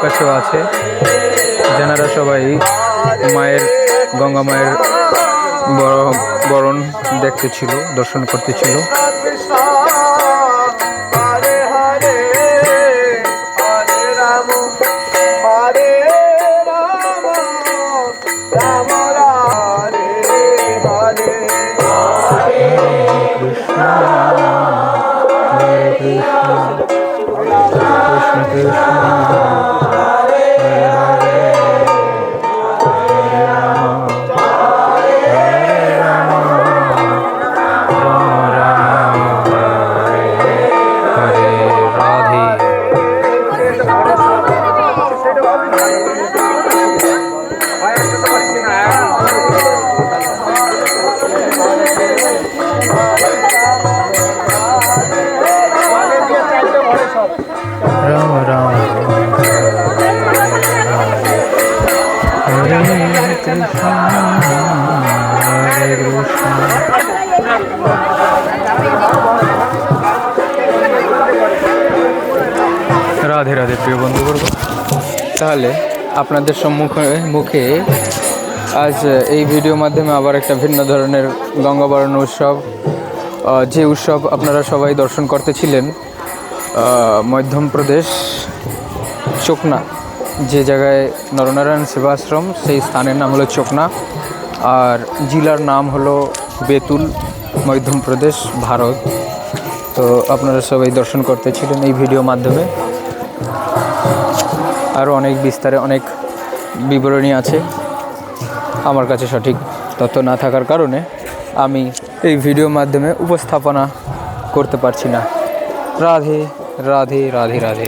আশেপাশেও আছে, যারা সবাই মায়ের গঙ্গা মায়ের বরণ দেখতেছিল, দর্শন করতেছিল। রাম রাম হরে কৃষ্ণ হরে কৃষ্ণ। রাধে রাধে প্রিয় বন্ধুবর্গ, তাহলে আপনাদের মুখে আজ এই ভিডিও মাধ্যমে আবার একটা ভিন্ন ধরনের গঙ্গাবরণ উৎসব, যে উৎসব আপনারা সবাই দর্শন করতেছিলেন মধ্যপ্রদেশ চোকনা, যে জায়গায় নরনারায়ণ সেবাশ্রম, সেই স্থানের নাম হলো চোকনা, আর জেলার নাম হলো বেতুল, মধ্যপ্রদেশ, ভারত। তো আপনারা সবাই দর্শন করতেছিলেন এই ভিডিও মাধ্যমে। আরও অনেক বিস্তারে অনেক বিবরণী আছে, আমার কাছে সঠিক তথ্য না থাকার কারণে আমি এই ভিডিও মাধ্যমে উপস্থাপনা করতে পারছি না। রাধে রাধে রাধে রাধে।